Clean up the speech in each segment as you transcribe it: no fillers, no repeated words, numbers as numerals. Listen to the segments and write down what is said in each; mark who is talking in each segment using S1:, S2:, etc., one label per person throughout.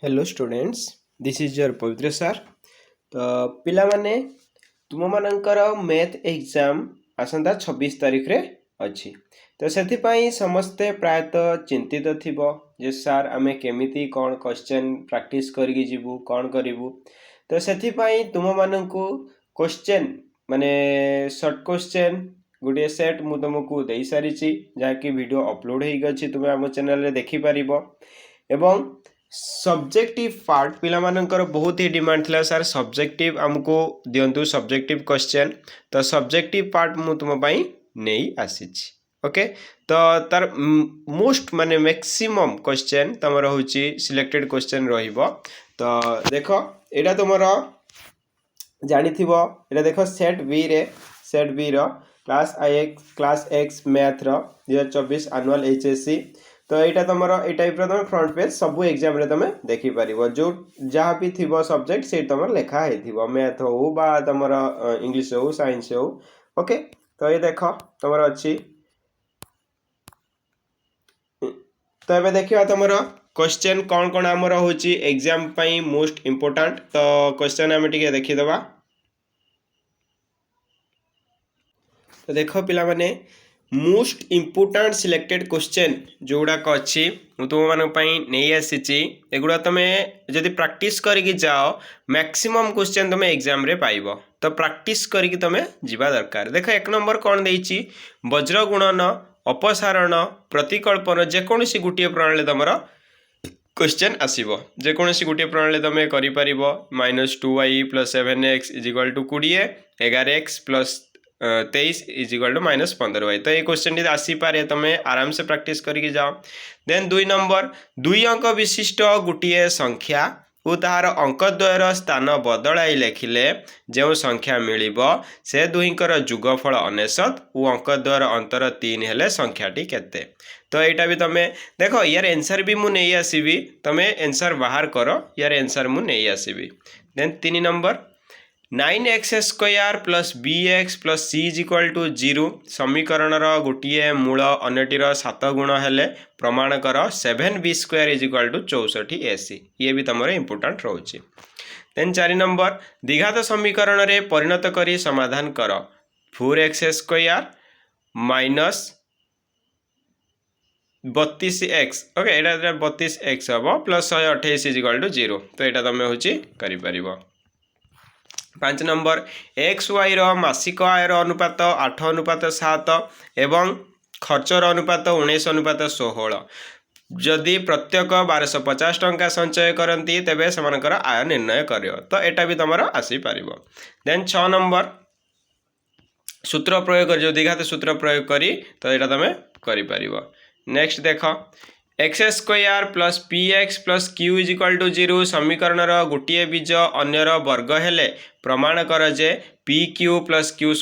S1: Hello students this is your पवित्र sir. तो पिला माने तुम मानकर मैथ एग्जाम आसंता 26 तारीख रे अच्छी। तो से समस्ते प्रायतः चिंतित थिबो जे सर आमे केमिति कौन क्वेश्चन प्रैक्टिस करिकी जीवु कौन करिवु। तो से तुम मानकु क्वेश्चन माने शॉर्ट क्वेश्चन गोटे सेट मु तुमको दे सारी जहाँकि वीडियो अपलोड हो गई तुम आम चैनल रे देखि परिबो। एवं सब्जेक्टिव पार्ट पिला मानकर बहुत ही डिमांड थिला सर सब्जेक्टिव हमको दियंतु सब्जेक्टिव क्वेश्चन। तो सब्जेक्टिव पार्ट मु तुम पई नहीं आसीछि। ओके तो तार मोस्ट माने मैक्सिमम क्वेश्चन तमर होची सिलेक्टेड क्वेश्चन रहिबो। तो देखो एटा तुमर जानिथिबो एटा देखो सेट बी रो क्लास एक्स मैथ रो 2024 एनुअल एचएससी। तो यहाँ तुम ये टाइप तुम फ्रंट पेज सब एग्जाम रे तुम देखिपर जो जहाँ भी थी सब्जेक्ट से तुम लिखाई थी मैथ हो बा तुम इंग्लिश हो साइंस हो। ओके तो ये देख तुम अच्छी तो ये देखा तुम क्वेश्चन कौन कौन आमर हो एग्जाम पाई मोस्ट इम्पोर्टाट। तो क्वेश्चन आम टे देखीदबा। तो देख पिला माने मोस्ट इम्पोर्टाट सिलेक्टेड क्वेश्चन जोड़ाक अच्छी तुम नहीं आसी एगुड़ा तुम जदि प्रैक्टिस करके जाओ मैक्सिमम क्वेश्चन तुम एग्जाम रे पाइबो। तो प्रैक्टिस करके तुम जीवा दरकार। देख एक नंबर कौन देइछि वज्र गुणन अपसारण प्रतिकल्पन जेकोसी गोटे प्रणाली तुम क्वेश्चन आसीबो जेकोसी गोटे प्रणाली तुम कर -2y + 7x = 20 11x + 23 = -15y। तो ये क्वेश्चन टी आसीपे तुम आराम से प्रैक्टिस करके जाओ। देन 2 नंबर 2 अंक विशिष्ट गोटे संख्या और तार अंक द्वयर स्थान बदलाई लेखिले जो संख्या मिलिबो से दुहींकर जुगफल 99 और अंक द्वयर अंतर 3 हेले संख्याटी केते। तो यहाँ भी तुम देख यार एनसर भी मुझे नहीं आसबि तुम एनसर बाहर कर यार एनसर मुझे नहीं आसबि। Then 3 number 9x² + bx + c = 0 समीकरण गोटे मूल अन्यटीर 7 गुण हेले प्रमाण कर 7b² = 64ac। ये भी तुम इम्पोर्टाट रोचे। देन 4 नंबर द्विघात समीकरण रे परिणत करी समाधान कर 4x² - 32x। ओके एटा 32x हम + 128 = 0। तो यहाँ तुम हूँ कर 5 नंबर XY मासिक आयर अनुपात 8:7 एवं खर्चर अनुपात 19:16 जदि प्रत्येक 1250 टंका संचय करती तेबे सेमानकर आय निर्णय कर। तो यहाँ भी तुम आसीपर। देन 6 नंबर सूत्र प्रयोग कर जो द्विघात सूत्र प्रयोग करी तो यहाँ तुम कर। नेक्स्ट देख x² + px + q = 0 समीकरण गोटे बीज अन्यर वर्ग हेले प्रमाण कर जे pq + q²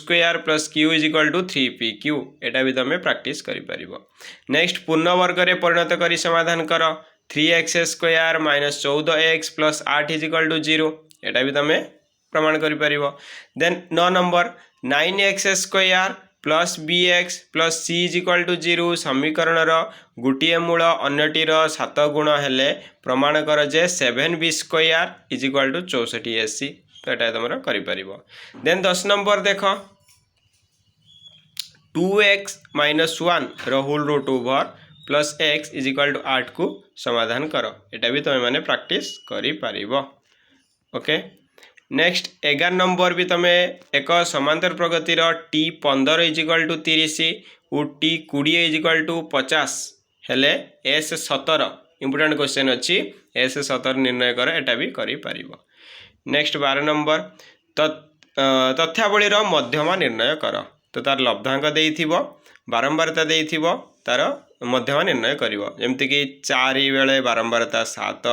S1: + q = 3pq। एटा भी तुम प्रैक्टिस कर। नेक्स्ट पूर्ण वर्ग रे परिणत करी समाधान कर 3x² - 14x + 8 = 0। एटा भी तुम प्रमाण कर। Then 9 number 9x² + bx + c = 0 समीकरण गोटे मूल अन्यटीर 7 गुण हेले प्रमाण कर जे 7b² = 64ac। तो यहाँ तुम कर। देन 10 नंबर देख 2x - 1 whole root over plus x = 8 को समाधान कर। यहाँ भी तुम मैंने प्रैक्टिस कर। ओके नेक्स्ट 11 नंबर भी तुम एक समांतर प्रगतिर t15 = 30 और t20 = 50 हेले s17 इम्पोर्टेंट क्वेश्चन अच्छी s17 निर्णय कर। यहाँ भी कर। नेक्स्ट 12 नंबर तथ्यावलीर मध्यमा निर्णय कर। तो तार लब्धांक देइथिबो बारंबारता देइथिबो तार मध्यमा निर्णय करिवो जेमति कि 4 बेले बारंबारता 7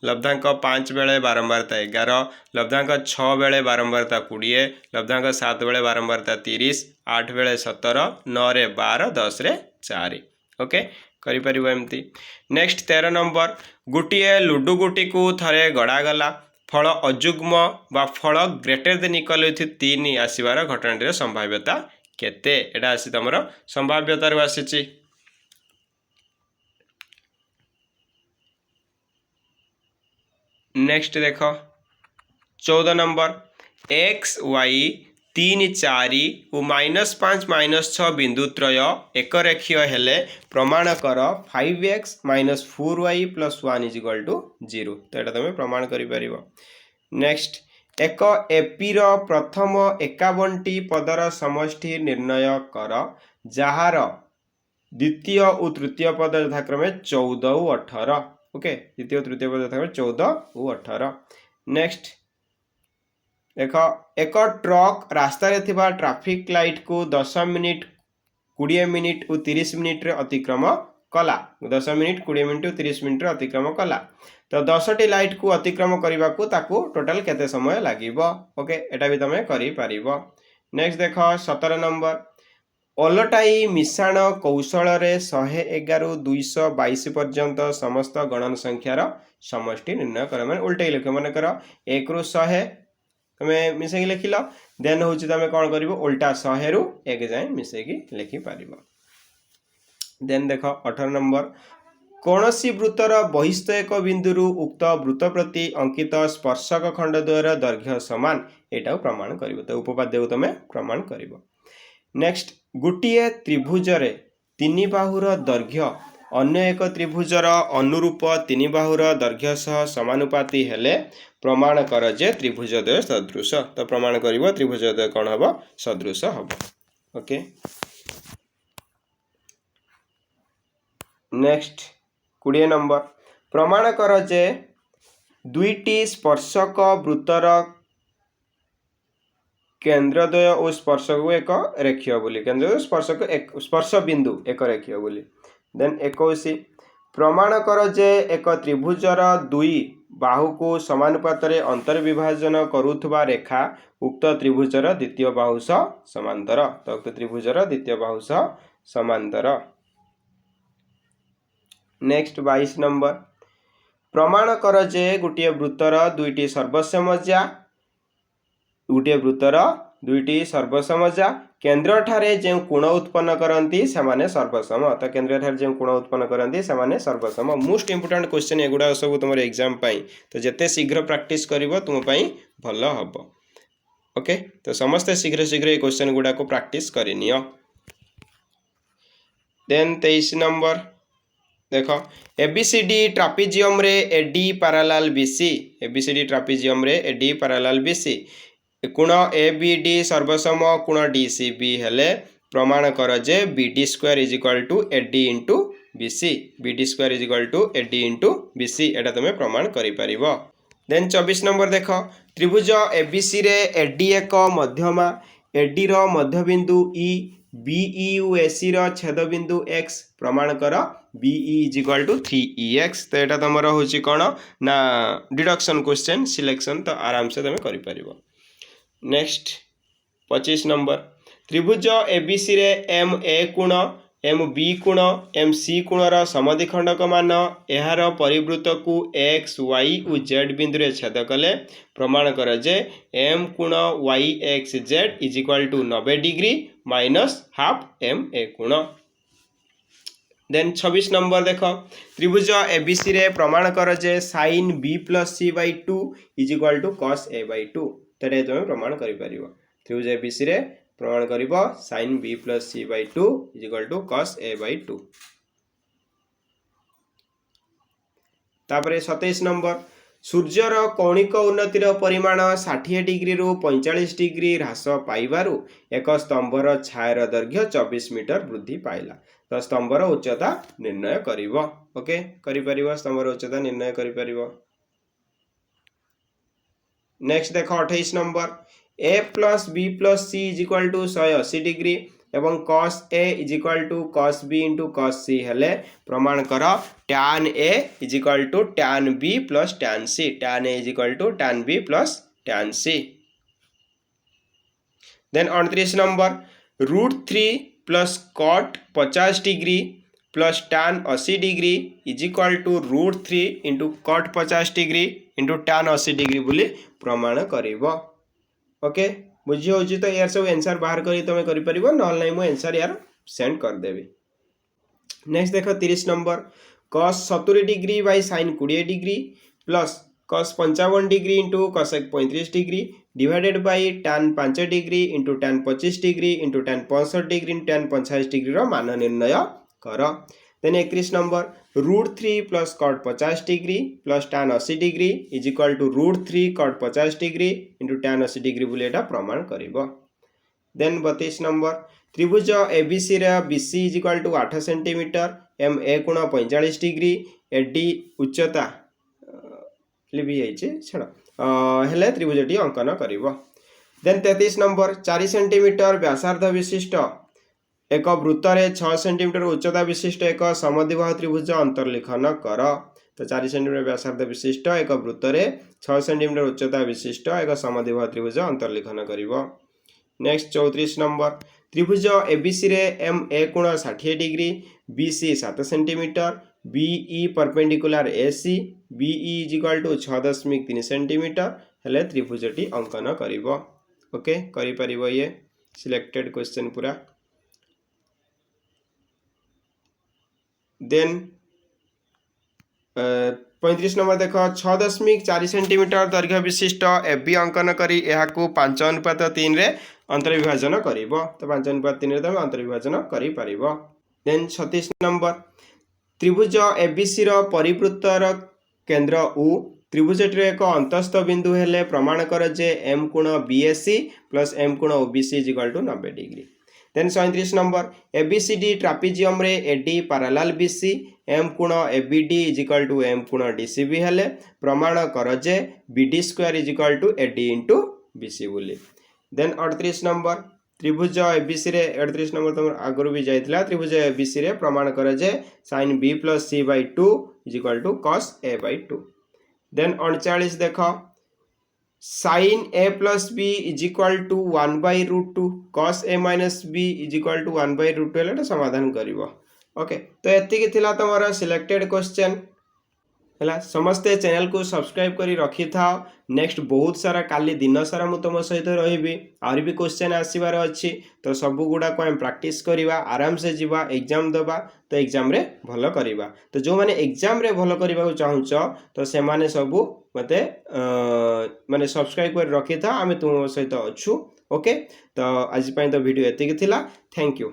S1: लब्धांक 5 बेले बारंबारता 11 लब्धांक 6 बेले बारंबारता 20 लब्धांक 7 बेले बारंबारता 30 8 बेले 17 9 रे 12 10 रे 4। ओके करि एमती। नेक्स्ट 13 नंबर गोटे लुडु गुटी को थरे गड़ागला फल अजुग्म बा फल ग्रेटर देन इक्वल टू 3 आसबार घटनाटीर संभाव्यता केते। एटा आसी तुम संभाव्यतार आसी। नेक्स्ट देख 14 नंबर एक्स वाई 3 4 और -5 -6 बिंदु त्रय एक रेखीय हेले प्रमाण कर 5x - 4y + 1 = 0। तो यहाँ तुम प्रमाण कर। नेक्स्ट एक एपीर प्रथम 51टी पदर समष्टि निर्णय कर जार द्वितीय और तृतीय पद यथाक्रमे 14 और 18। ओके, द्वितीय तृतीय पद यथाक्रमे 14 और 18। नेक्स्ट देख एक ट्रक रास्तार थिबा ट्रैफिक लाइट को 10 मिनिट 20 मिनिट और 30 मिनिट रे अतिक्रम कला। 10 मिनिट 20 मिनिट और 30 मिनिट रे अतिक्रम कला। तो 10टी लाइट को अतिक्रम करने को ताकू टोटल केते समय लागिबो। ओके, एटा भी तमे करि पारिबो। नेक्स्ट देख 17 नंबर ओलटाई मिश्रण कौशल रे 111 ରୁ 222 पर्यंत समस्त गणन संख्यार समष्टि निर्णय कर। माने उल्टे लिख मन कर 1 ରୁ 100 तुम्हें मिसेक लिखिल देन हूँ तुम कौन कर उल्टा 100 ରୁ 1 जाए मिसेक लिखिपर। देन देख 18 नंबर कौनसी वृत्तर बहिस्थ एक बिंदु उक्त वृत्त प्रति अंकित स्पर्शक खंड द्वयर दैर्घ्य समान एटा प्रमाण कर। तो उपपाद्य तुम प्रमाण कर। नेक्स्ट गोटे त्रिभुज रे 3 बाहुर दैर्घ्य अन्य एक त्रिभुजर अनुरूप 3 बाहुर दैर्घ्य सह समानुपाती हेले प्रमाण कर जे त्रिभुजद्वय सदृश। तो प्रमाण कर त्रिभुजद्वय कौन हम सदृश हम। ओके, नेक्स्ट 20 नंबर प्रमाण कर जे दुईटी स्पर्शक वृत्तर केंद्रद्वय और स्पर्शक एक रेखीय बोली। केंद्र स्पर्शक एक स्पर्श बिंदु एक रेखीय बोली। देन 21 प्रमाण कर जे एक त्रिभुजर दुई बाहु को समानुपात रे अंतर्विभाजन करुथबा रेखा उक्त त्रिभुजर द्वितीय बाहु सह समांतर। तो उक्त त्रिभुजर द्वितीय बाहु सह समांतर। नेक्स्ट 22 नंबर प्रमाण कर जे गोटे वृत्तर दुईटी सर्वसमज्या गोटे वृत्तर दुईटी सर्वसमज्या केंद्र ठारे जो कोण उत्पन्न करती से सर्वसम। तो केंद्र ठारे जो कोण उत्पन्न करती से सर्वसम। मोस्ट इंपोर्टेंट क्वेश्चन एगुड़ा सब तुम एग्जाम पाई। तो जिते शीघ्र प्रैक्टिस कर तुम भल हम। ओके, तो समस्ते शीघ्र शीघ्र ये क्वेश्चन गुड़ा को प्रैक्टिस करनी। देन 23 नंबर देख एबीसीडी ट्रापेजियम रे AD parallel BC. ABCD trapezium रे एडी पैरेलल बीसी कोण एबीडी सर्वसम कोण डीसीबी हेले प्रमाण कर जे BD square is equal to AD into BC. BD square is equal to AD into BC एटा तुम प्रमाण करि परिबो। देन 24 नंबर देख त्रिभुज एबीसी रे एडी एक मध्यमा एडी रो मध्यबिंदु ई बीई एसी रो छेदबिंदु एक्स प्रमाण कर be is equal to 3ex। तो यहाँ तुम हूँ कौन ना डिडक्शन क्वेश्चन सिलेक्शन। तो आराम से तुम कर। नेक्स्ट 25 नंबर त्रिभुज एबीसी रे एम ए कोण एम बी कोण एम सी कोणर समद्विखंडक मान यार परिवृत्त को एक्स वाई और जेड बिंदु रे छेद कले प्रमाण कर जे एम कोण Y X Z is equal to 90 degree minus half M A कोण। देन 26 नंबर देख त्रिभुज एबीसी रे प्रमाण कर जे sine B plus C by 2 is equal to cos A by 2। तो तुम प्रमाण कर। त्रिभुज एबीसी रे प्रमाण कर sine B plus C by 2 is equal to cos A by 2। तापरे 27 नंबर सूर्यर कौणिक उन्नतिर परिमाण 60 डिग्री रु 45 डिग्री ह्रास पाइबारु एक स्तंभर छायर दैर्घ्य 24 मीटर वृद्धि पाइला। तो स्तंभर उच्चता निर्णय करिवो। ओके, करि परिवो स्तंभर उच्चता निर्णय करि परिवो। नेक्स्ट देख 28 number A plus B plus C is equal to 180 degree एवं cos a is equal to cos b into cos c हेले प्रमाण कर tan a is equal to tan b plus tan c। tan a is equal to tan b plus tan c। Then 29 number √3 plus cot 50 degree plus tan 80 degree is equal to √3 into cot 50 degree into tan 80 degree बोली प्रमाण करिवो। Okay, बुझी हो तो यार सब answer बाहर करी तुम कर परिबो न नहीं मु आंसर यार सेंड कर देबी। नेक्स्ट देखो 30 number cos 70 degree by sin 20 degree plus cos 55 degree into cosec 35 degree divided by tan 5 degree into tan 25 degree into tan 65 degree into tan 45 degree रो मान निर्णय कर। Then 31 number √3 plus cot 50 degree plus tan 80 degree is equal to √3 cot 50 degree into tan 80 degree बोले एटा प्रमाण करिवो। Then 32 number त्रिभुज ABC रे BC is equal to 8 centimetre M A कोण 45 डिग्री एडी उच्चता लिबी जाइए छाड़ हेले त्रिभुजटी अंकन करिवो। देन 33 नंबर 4 सेंटीमीटर व्यासार्ध विशिष्ट एक वृत्त रे 6 सेंटीमीटर उच्चता विशिष्ट एक समद्विबाहु त्रिभुज अंतर्लिखन कर। तो 4 सेंटीमीटर व्यासार्ध विशिष्ट एक वृत्त रे 6 सेंटीमीटर उच्चता विशिष्ट एक समद्विबाहु त्रिभुज अंतर्लिखन करिवो। नेक्स्ट 34 नंबर त्रिभुज एबीसी रे एम ए कोण 60 degree BC 7 centimetre BE perpendicular AC BE is equal to 6.3 centimetre हेले त्रिभुजटी अंकन करिवो। ओके करि परिवो ये सिलेक्टेड क्वेश्चन पूरा। देन 35 नंबर देख 6.4 सेंटीमीटर दैर्घ्य विशिष्ट एबी अंकन करी एहाकू 5:3 रे अंतर्विभाजन करिवो। तो 5:3 रे तमे अंतर्विभाजन करि परिवो। देन 36 नंबर त्रिभुज एबीसी रो परिवृत्तर केंद्र उ त्रिभुजटीर एक अंतस्थ बिंदु हेले प्रमाण कर जे एम कोण बीएससी प्लस एम कोण ओबीसी इज इक्वल टू 90 डिग्री। देन 37 नंबर एबीसीडी ट्रापेजियम रे एडी पैरेलल बीसी एम कोण ABD is equal to M कोण डीसीबी हेले प्रमाण कर जे BD square is equal to AD into BC बोली। देन 38 नंबर त्रिभुज एबीसी रे 38 नंबर तुम आगुरी भी जाइथिला त्रिभुज एबीसी रे प्रमाण करे जे sin b plus c by 2 is equal to cos a by 2। Then 39 देखो sin a plus b is equal to 1 by √2 cos a minus b is equal to 1 by √2 हेले समाधान करिवो। ओके तो एति कि थिला तमरा सिलेक्टेड क्वेश्चन है समस्ते channel को सब्सक्राइब करी रखी था। नेक्स्ट बहुत सारा काली दिन सारा मु तुम सहित रही आर भी क्वेश्चन आसबार अच्छी तो सब गुड़ा को प्रैक्टिस करवा आराम से जीवा एग्जाम दबा तो एग्जाम रे भल करवा। तो जो माने एग्जाम रे भल करबा चाहूच तो से माने सब मते माने सब्सक्राइब कर रखी था आमे तुम सहित अच्छू। ओके तो आज तो वीडियो एतिक थिला। Thank you.